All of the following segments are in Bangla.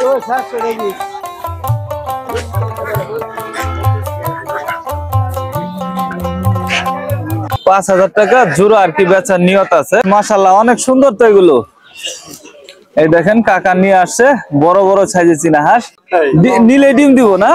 5,000 টাকা জোড়া আর কি বেচার নিয়ত আছে। মাশাআল্লাহ অনেক সুন্দর তো এগুলো। এই দেখেন কাকা নিয়ে আসছে বড় বড় সাইজের চীনা হাঁস। নিলে ডিম দিব না?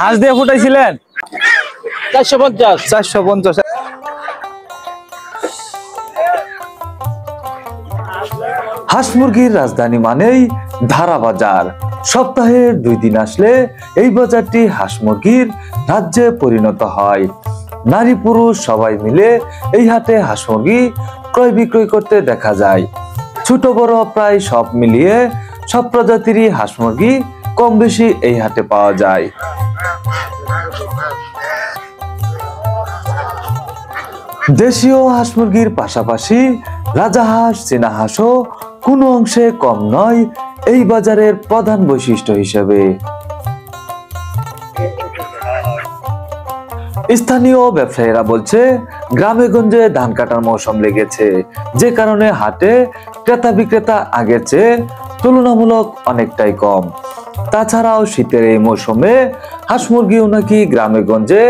হাঁস দিয়ে ফুটাইছিলেন 450। হাঁস মুরগির রাজধানী মানেই ধারা বাজার। সপ্তাহে 2 দিন আসলে এই বাজারটি হাঁস মুরগির রাজ্যে পরিণত হয়। নারী পুরুষ সবাই মিলে এই হাটে হাঁস মুরগি ক্রয় বিক্রয় করতে দেখা যায়। ছোট বড় প্রায় সব মিলিয়ে সব প্রজাতিরই হাঁস মুরগি কম বেশি এই হাটে পাওয়া যায়। দেশীয় হাঁস মুরগির পাশাপাশি রাজাহাঁস চীনা হাঁসও কোনো অংশে কম নয় এই বাজারের প্রধান বৈশিষ্ট্য হিসেবে। স্থানীয় ব্যবসায়ীরা বলছে গ্রামে গঞ্জে ধান কাটার মৌসুম লেগেছে, যে কারণে হাটে ক্রেতা বিক্রেতা আগের চেয়ে তুলনামূলক অনেকটাই কম। তাছাড়াও শীতের এই মৌসুমে হাঁস মুরগিও নাকি গ্রামে গঞ্জে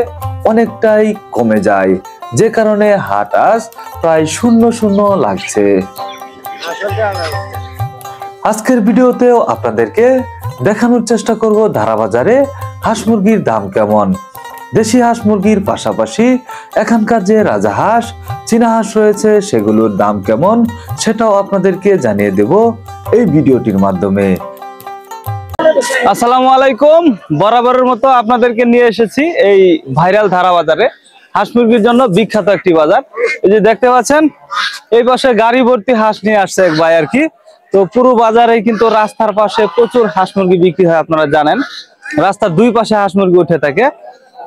অনেকটাই কমে যায়, যে কারণে হাট আজ প্রায় শূন্য শূন্য লাগছে। আজকের ভিডিওতেও আপনাদেরকে দেখানোর চেষ্টা করব ধারা বাজারে হাঁস মুরগির দাম কেমন। দেশি হাঁস মুরগির পাশাপাশি এখানকার যে রাজাহাঁস চীনা হাঁস রয়েছে সেগুলোর দাম কেমন সেটাও আপনাদেরকে জানিয়ে দেব এই ভিডিওটির মাধ্যমে। আসসালামু আলাইকুম, বরাবরের মতো আপনাদেরকে নিয়ে এসেছি এই ভাইরাল ধারা বাজারে। হাঁস মুরগির জন্য বিখ্যাত একটি বাজার। এই যে দেখতে পাচ্ছেন এই পাশে গাড়ি ভর্তি হাঁস নিয়ে আসছে এক ভাই আর কি। তো পুরো বাজারে কিন্তু রাস্তার পাশে প্রচুর হাঁস মুরগি বিক্রি হয়, আপনারা জানেন রাস্তার 2 পাশে হাঁস মুরগি উঠে থাকে।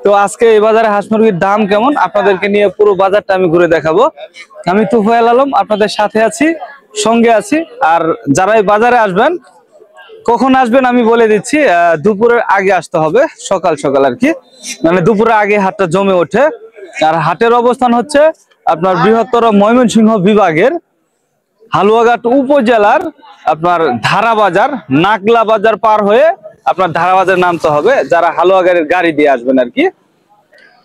তো আজকে এই বাজারে হাঁস মুরগির দাম কেমন আপনাদেরকে নিয়ে পুরো বাজারটা আমি ঘুরে দেখাবো। আমি তুফাইল আলম আপনাদের সাথে আছি, সঙ্গে আছি। আর যারা এই বাজারে আসবেন, কখন আসবেন আমি বলে দিচ্ছি। দুপুরের আগে আসতে হবে, সকাল সকাল আর কি, মানে দুপুরের আগে হাটটা জমে ওঠে। আর হাটের অবস্থান হচ্ছে আপনার বৃহত্তর ময়মনসিংহ বিভাগের হালুয়াঘাট উপজেলার আপনার ধারা বাজার, নাকলা বাজার পার হয়ে আপনার ধারা বাজার নামতে হবে যারা হালুয়াঘাটের গাড়ি দিয়ে আসবেন আর কি।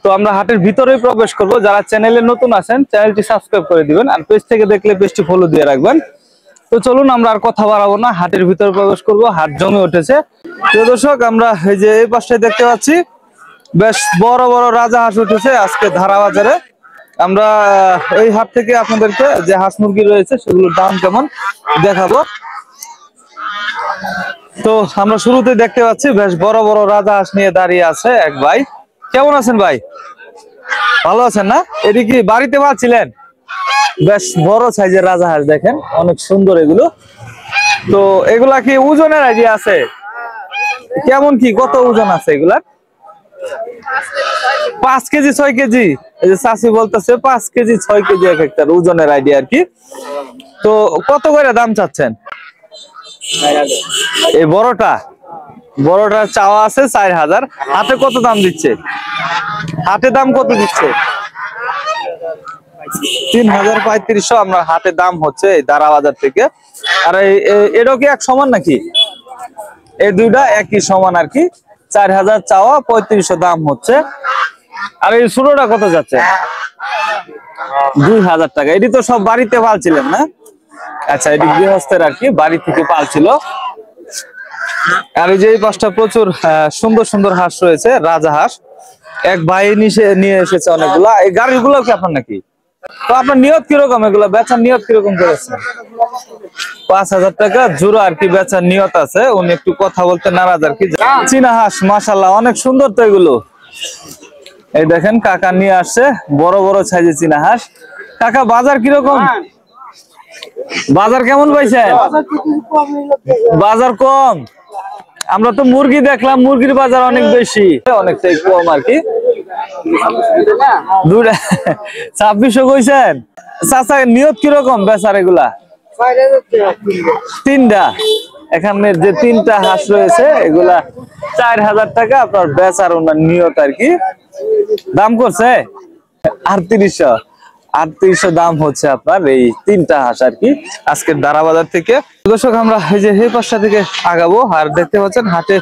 তো আমরা হাটের ভিতরেই প্রবেশ করব। যারা চ্যানেলে নতুন আছেন চ্যানেলটি সাবস্ক্রাইব করে দিবেন, আর পেজ থেকে দেখলে পেজটি ফলো দিয়ে রাখবেন। তো চলুন আমরা আর কথা বাড়াবো না, হাটের ভিতরে প্রবেশ করব। হাট জমে উঠেছে। প্রিয় দর্শক, আমরা এই যে এই পাশে দেখতে পাচ্ছি বেশ বড় বড় রাজাহাঁস উঠেছে আজকে ধারা বাজারে। আমরা এই হাট থেকে আপনাদেরকে যে হাঁস মুরগি রয়েছে সেগুলোর দাম কেমন দেখাবো। তো আমরা শুরুতে দেখতে পাচ্ছি বেশ বড় বড় রাজাহাঁস নিয়ে দাঁড়িয়ে আছে এক ভাই। কেমন আছেন ভাই? ভালো আছেন না? এটি কি বাড়িতে পাচ্ছিলেন? বেশ বড় সাইজের রাজাহাঁস, দেখেন অনেক সুন্দর এগুলো। তো এগুলা কি ওজনের আইডিয়া আছে? কেমন কি কত ওজন আছে এগুলা? 5 কেজি 6 কেজি? এই যে চাচি বলতেছে 5 কেজি 6 কেজি এক একটা ওজনের আইডিয়া আর কি। তো কত করে দাম চাচ্ছেন? এই বড়টার চাওয়া আছে 4000। হাতে কত দাম দিচ্ছে? হাতে দাম কত দিচ্ছে? 3500 আমরা হাতে দাম হচ্ছে এই ধারা বাজার থেকে। আর এটাও কি এক সমান নাকি? এই দুইটা একই সমান আর কি। 4000 চাওয়া, 3500 দাম হচ্ছে। আর এই ছোটটা কত যাচ্ছে? 2000 টাকা। এটি তো সব বাড়িতে পালছিলেন না? আচ্ছা, এটি গৃহস্থের আর কি, বাড়ি থেকে পালছিল। আর এই যে এই পাশটা প্রচুর সুন্দর সুন্দর হাঁস রয়েছে, রাজাহাঁস। এক ভাই নিয়ে এসেছে অনেকগুলা। এই গাড়িগুলো কি আপনার নাকি? তো আপনার নিয়ত কিরকম? এগুলো বেচার নিয়ত কিরকম করেছে? 5000 টাকা জোড়া আর কি বেচার নিয়ত আছে। উনি একটু কথা বলতে নারাজ আর কি। চীনা হাঁস মাশাআল্লাহ অনেক সুন্দর তো এগুলো। এই দেখেন কাকা নিয়ে আসছে বড় বড় সাইজের চীনা হাঁস। কাকা বাজার কিরকম? বাজার কেমন পাইছেন? বাজার কম। আমরা তো মুরগি দেখলাম, মুরগির বাজার অনেক বেশি, অনেকটাই কম আর কি। 2600 কইছেন? চাচা নিয়ত কিরকম বেচার এগুলা? 3টা। এখানে যে 3টা হাঁস রয়েছে এগুলা 4000 টাকা আপনার বেচার ওনার নিয়ত আর কি। দাম করছে 3800। 3800 দাম হচ্ছে আপনার এই তিনটা হাঁস আর কি আজকের দারা বাজার থেকে। দর্শক আমরা এই যে এই পাশটা থেকে আগাবো, আর দেখতে পাচ্ছেন হাটে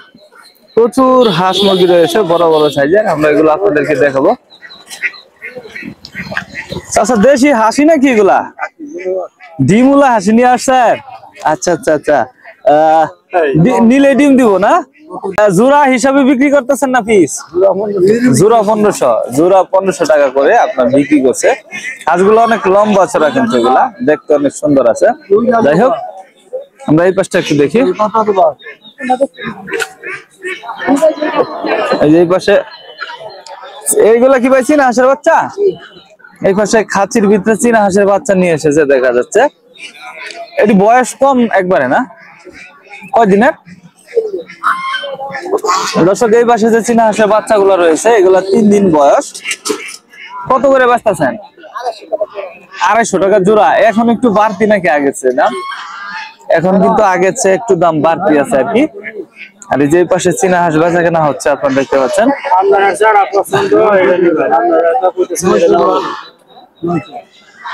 প্রচুর হাঁস মুরগি রয়েছে বড় বড় সাইজের, আমরা এগুলো আপনাদেরকে দেখাবো। আচ্ছা, দেশি হাসি নাকি এগুলা? ডিমুলা হাসি নিয়ে আসছেন? আচ্ছা আচ্ছা আচ্ছা, নিলে ডিম দিব না? জোড়া হিসাবে বিক্রি করতেছেন না পিস? জোড়া 1500, জোড়া 1500 টাকা করে আপনার বিক্রি করছে। হাঁসগুলো অনেক লম্বা চড়া, কিন্তু এগুলা দেখতে অনেক সুন্দর আছে। যাই হোক, আমরা এই পাশটা একটু দেখি। এই যে এই পাশে এইগুলা কি ভাই চীনা হাঁসের বাচ্চা? এই পাশে খাঁচির ভিতরে চীনা হাঁসের বাচ্চা নিয়ে এসেছে দেখা যাচ্ছে। এটি বয়স কম একবারে না? কয়দিনের? দর্শক এই পাশে যে চীনা হাঁসের বাচ্চাগুলো রয়েছে এগুলা 3 দিন বয়স। কত করে বেচতেছেন? 250 টাকা জোড়া। এখন একটু বাড়তি নাকি আগের চেয়ে দাম? এখন কিন্তু আগের চেয়ে একটু দাম বাড়তি আছে আর কি। আর এই যে পাশে চীনা হাঁস বেচা কেনা হচ্ছে, আপনারা দেখতে পাচ্ছেন।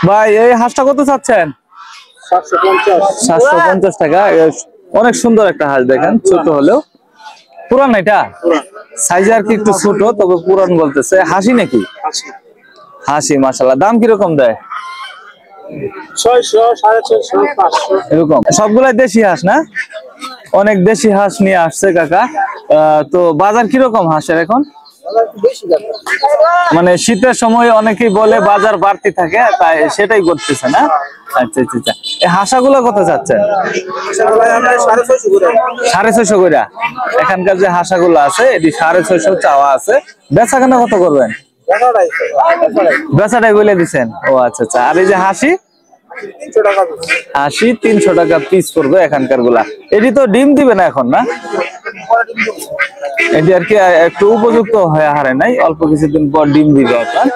ভাই এই হাঁসটা কত চাচ্ছেন? 750 টাকা। অনেক সুন্দর একটা হাঁস, দেখেন ছোট হলেও। পুরান এটা সাইজ আর কি একটু ছোট, তবে পুরান বলতেছে। হাসি নাকি? হাসি, মাশাআল্লাহ। দাম কিরকম দেয়? 600, 650, 500 এরকম। সবগুলাই দেশি হাঁস না? অনেক দেশি হাঁস নিয়ে আসছে কাকা। তো বাজার কিরকম হাঁসের এখন? মানে শীতের সময় অনেকেই বলে বাজার বাড়তি থাকে, তাই সেটাই করতেছে না? আচ্ছা আচ্ছা আচ্ছা। এই হাঁসাগুলো কত চাচ্ছেন? 650 করে। এখানকার যে হাঁসাগুলো আছে এটি 650 চাওয়া আছে। বেচা কেনা কত করবেন? বেচাটাই বলে দিচ্ছেন? ও আচ্ছা আচ্ছা। আর এই যে হাসি? 300 টাকা পিস করবে এখানকার গুলা। এটি তো ডিম দিবে না এখন, না? এটি আর কি একটু উপযুক্ত হয়ে হারে নাই, অল্প কিছুদিন পর ডিম দিবে আপনার।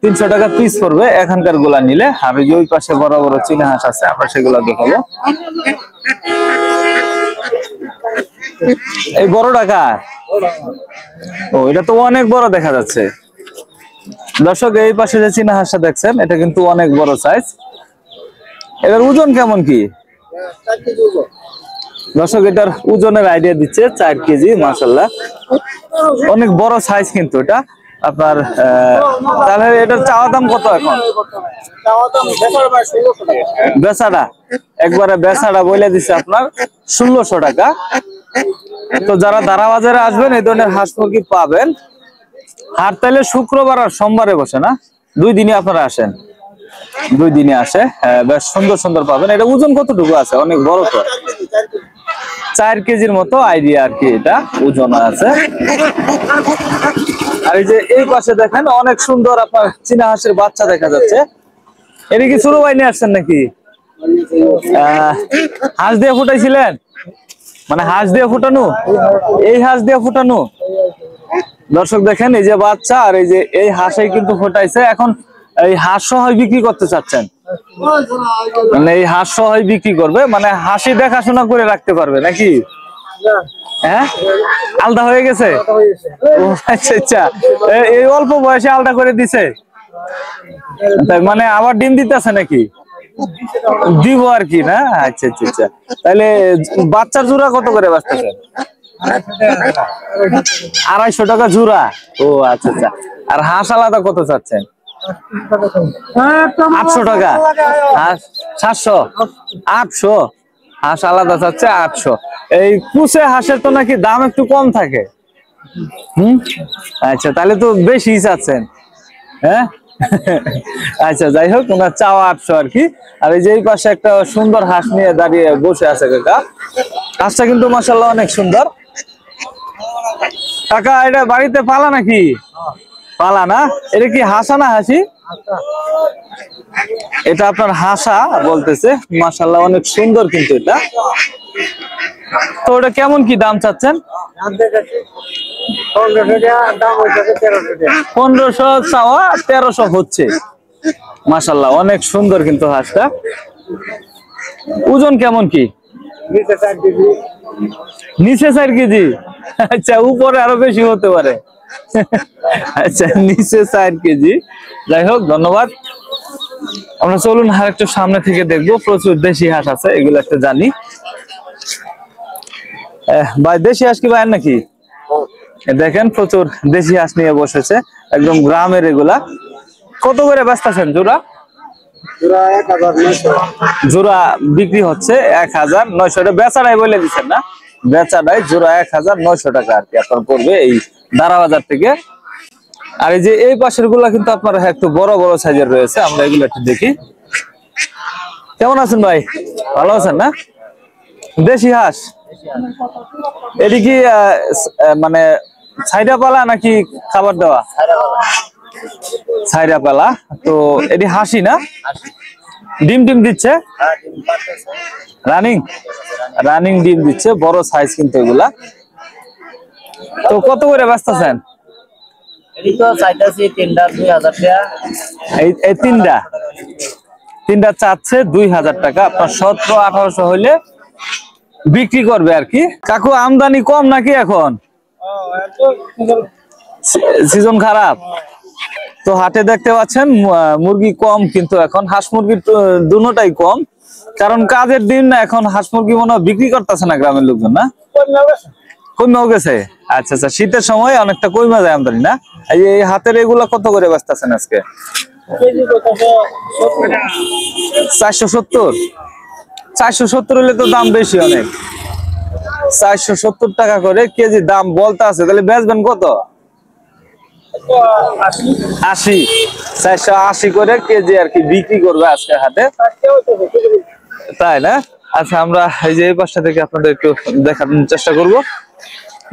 300 টাকা পিস করবে এখানকার গুলা নিলে। আর ওই পাশে বড় বড় চীনা হাঁস আছে, আমরা সেগুলা দেখাবো। এই বড় টাকা? ও, এটা তো অনেক বড় দেখা যাচ্ছে। দর্শক এই পাশে যে চীনা হাঁসটা দেখছেন এটা কিন্তু অনেক বড় সাইজ। এটার ওজন কেমন কি? দর্শক এটার ওজনের আইডিয়া দিচ্ছে 4 কেজি। মাশাআল্লাহ, অনেক বড় সাইজ কিন্তু এটা আপনার। তাহলে এটার চাওয়া দাম কত এখন? বেচাটা একবারে বেচাটা বলে দিচ্ছে আপনার 1600 টাকা। তো যারা দারা বাজারে আসবেন এই ধরনের হাঁস মুরগি পাবেন। হাট তাইলে শুক্রবার আর সোমবারে বসে না? 2 দিনই আপনারা আসেন? 2 দিনে আসে। বেশ সুন্দর সুন্দর পাবেন। এটা ওজন কতটুকু আছে? অনেক বড় তো, 4 কেজির মতো আইডিয়া আর কি এটা ওজন আছে। আর এই যে এই পাশে দেখেন অনেক সুন্দর আপনার চীনা হাঁসের বাচ্চা দেখা যাচ্ছে। এটা কি ছোট ভাই নিয়ে আসছেন নাকি? হাঁস দিয়ে ফুটাইছিলেন? মানে হাঁস দিয়ে ফুটানো? এই হাঁস দিয়ে ফুটানো? দর্শক দেখেন এই যে বাচ্চা, আর এই যে এই হাঁসই কিন্তু ফুটাইছে। এখন এই হাঁস সহ বিক্রি করতে চাচ্ছেন? মানে এই হাঁস সহ বিক্রি করবে, মানে হাসি দেখাশোনা করে রাখতে পারবে নাকি? হ্যাঁ, আলাদা হয়ে গেছে। আচ্ছা আচ্ছা, এই অল্প বয়সে আলাদা করে দিছে? মানে আবার ডিম দিতেছে নাকি? দিব আর কি, না? আচ্ছা আচ্ছা আচ্ছা। তাহলে বাচ্চার জোড়া কত করে বেচতেছেন? 250 টাকা জোড়া। ও আচ্ছা আচ্ছা। আর হাঁস আলাদা কত চাচ্ছেন? 800 টাকা। হাঁস 700, 800। হাঁস আলাদা চাচ্ছে 800। এই কুচে হাঁসের তো নাকি দাম একটু কম থাকে? আচ্ছা, তাহলে তো বেশি চাচ্ছেন। হ্যাঁ, আচ্ছা যাই হোক, ওনার চাওয়া 800 আর কি। আর এই যে এই পাশে একটা সুন্দর হাঁস নিয়ে দাঁড়িয়ে বসে আছে কাকা। হাঁসটা কিন্তু মাশাআল্লাহ অনেক সুন্দর। কাকা এটা বাড়িতে পালা নাকি? পালা না? এটা কি হাসা না হাসি? এটা আপনার হাসা বলতেছে। মাশাআল্লাহ অনেক সুন্দর কিন্তু এটা। তো ওটা কেমন কি দাম চাচ্ছেন? 1500 চাওয়া, 1300 হচ্ছে। মাশাআল্লাহ অনেক সুন্দর কিন্তু হাঁসটা। ওজন কেমন কি? নিচে 4 কেজি। আচ্ছা, উপরে আরো বেশি হতে পারে। আচ্ছা, নিচে 4 কেজি। যাই হোক, ধন্যবাদ। আমরা চলুন আর একটু সামনে থেকে দেখবো, প্রচুর দেশি হাঁস আছে, এগুলো একটা জানি। ভাই দেশি হাঁস কি ভাইয়ের নাকি? দেখেন প্রচুর দেশি হাঁস নিয়ে বসেছে, একদম গ্রামের এগুলা। কত করে বেচতেছেন জোড়া? জোড়া বিক্রি হচ্ছে 1900 বেচাটাই বলে দিচ্ছেন না? বেচাটাই জোড়া 1900 টাকা আর কি আপনার পড়বে এই দারা বাজার থেকে। আর এই যে এই পাশের গুলা কিন্তু আপনার একটু বড় বড় সাইজের রয়েছে, আমরা এগুলো একটু দেখি। কেমন আছেন ভাই? ভালো আছেন না? দেশি হাঁস এটি কি মানে ছাইরা পালা নাকি খাবার দেওয়া? ছাইরা পালা। তো এটি হাসি না? ডিম ডিম দিচ্ছে? রানিং রানিং ডিম দিচ্ছে, বড় সাইজ কিন্তু এগুলা। তো কত করে বেচতেছেন? এই তিনটা চাচ্ছে 2000 টাকা। আপনার 1700-1800 হইলে বিক্রি করবে আর কি। কাকু আমদানি কম নাকি এখন? সিজন খারাপ তো হাটে দেখতে পাচ্ছেন মুরগি কম, কিন্তু এখন হাঁস মুরগি দুটোটাই কম, কারণ কাজের দিন না। এখন হাঁস মুরগি মনে হয় বিক্রি করতেছে না গ্রামের লোকজন, না কমেও গেছে। আচ্ছা আচ্ছা, শীতের সময় অনেকটা কমে যায় আমদানি না? এই হাতের এগুলা কত করে বেচতেছেন আজকে? 470। 470 হলে তো দাম বেশি অনেক। 470 টাকা করে কেজি দাম বলতে আছে, তাহলে বেচবেন কত? 80। 480 করে কেজি আর কি বিক্রি করবে আজকে হাটে, তাই না? আচ্ছা, আমরা এই যে এই পাশটা থেকে আপনাদের একটু দেখানোর চেষ্টা করব।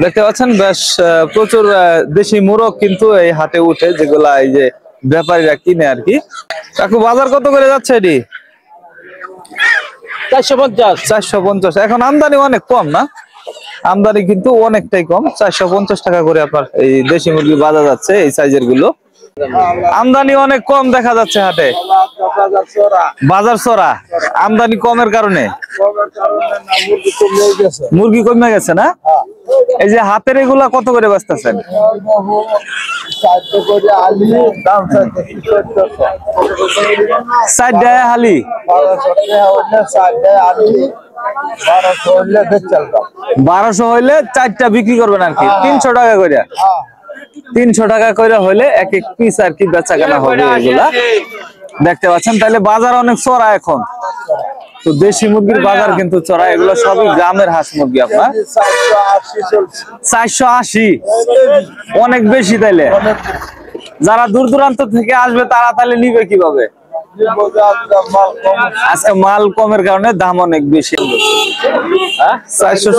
দেখতে পাচ্ছেন বেশ প্রচুর দেশি মোরগ কিন্তু এই হাটে উঠে, যেগুলা এই যে ব্যাপারীরা কিনে আর কি। কাকু বাজার কত করে যাচ্ছে এটি? 450। 450। এখন আমদানি অনেক কম না? আমদানি কিন্তু অনেকটাই কম। 450 টাকা করে আপনার এই দেশি মুরগি বাজার যাচ্ছে, এই সাইজের গুলো। আমদানি অনেক কম দেখা যাচ্ছে হাটে, বাজার চড়া। আমদানি কমের কারণে মুরগি কমে গেছে না? এই যে হাতের এগুলা কত করে বেচতেছেন? 60 টাকা হালি। 1200 হইলে 4টা বিক্রি করবেন আর কি, 300 টাকা করে। 300 টাকা করে হইলে এক এক পিস আর কি বেচা কেনা হবে এগুলা। দেখতে পাচ্ছেন তাহলে বাজার অনেক চড়া এখন। তো দেশি মুরগির বাজার কিন্তু চড়া, এগুলো সবই গ্রামের হাঁস মুরগি। আপনার 480 অনেক বেশি। তাইলে যারা দূর দূরান্ত থেকে আসবে তারা তাহলে নিবে কিভাবে? আজকে মাল কমের কারণে দাম অনেক বেশি। 400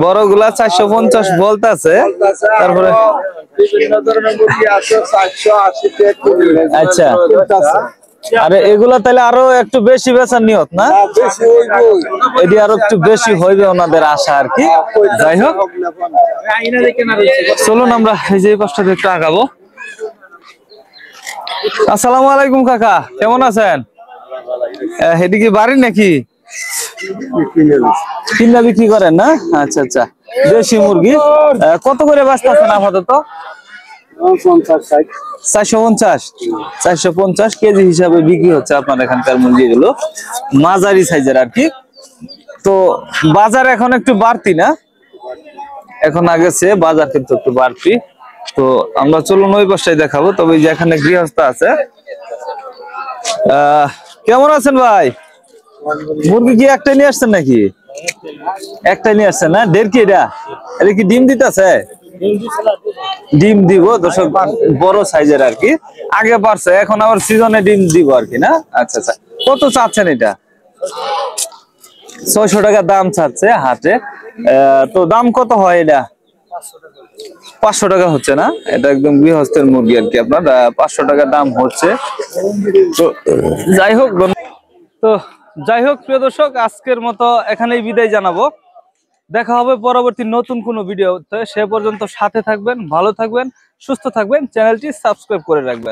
বড়গুলা 450 বলতেছে। তারপরে আচ্ছা, আরে এগুলা তাহলে আরো একটু বেশি বেচার নিয়ত না? এটি আরো একটু বেশি হইবে ওনাদের আশা আর কি। যাই হোক, চলুন আমরা এই যে পাশটা একটু আগাবো। আসসালামু আলাইকুম কাকা, কেমন আছেন? এদিকে বাড়ি নাকি? কিনা বিক্রি করেন না? আচ্ছা আচ্ছা। দেশি মুরগি কত করে বেচতেছেন আপাতত? 450। 450 কেজি হিসাবে বিক্রি হচ্ছে আপনার এখানকার মুরগিগুলো, মাঝারি সাইজের আর কি। তো বাজার এখন একটু বাড়তি না? এখন আগে চেয়ে বাজার কিন্তু একটু বাড়তি। তো আমরা চলুন ওই পাশটাই দেখাবো। তবে যেখানে গৃহস্থ আছে। কেমন আছেন ভাই? মুরগি কি একটাই নিয়ে আসছেন নাকি? একটাই নিয়ে আসছেন না? দেড় কি এটা? এটা কি ডিম দিতেছে? ডিম দিব দর্শক, বড় সাইজের আর কি। আগে পারছে, এখন আবার সিজনে ডিম দিব আর কি, না? আচ্ছা আচ্ছা। কত চাচ্ছেন এটা? 600 টাকা দাম চাচ্ছে হাটে। তো দাম কত হয় এটা? 500 টাকা হচ্ছে না? এটা একদম গৃহস্থের মুরগি আর কি, আপনার 500 টাকা দাম হচ্ছে। তো যাই হোক প্রিয় দর্শক, আজকের মতো এখানেই বিদায় জানাবো। দেখা হবে পরবর্তী নতুন কোনো ভিডিওতে। সে পর্যন্ত সাথে থাকবেন, ভালো থাকবেন, সুস্থ থাকবেন, চ্যানেলটি সাবস্ক্রাইব করে রাখবেন।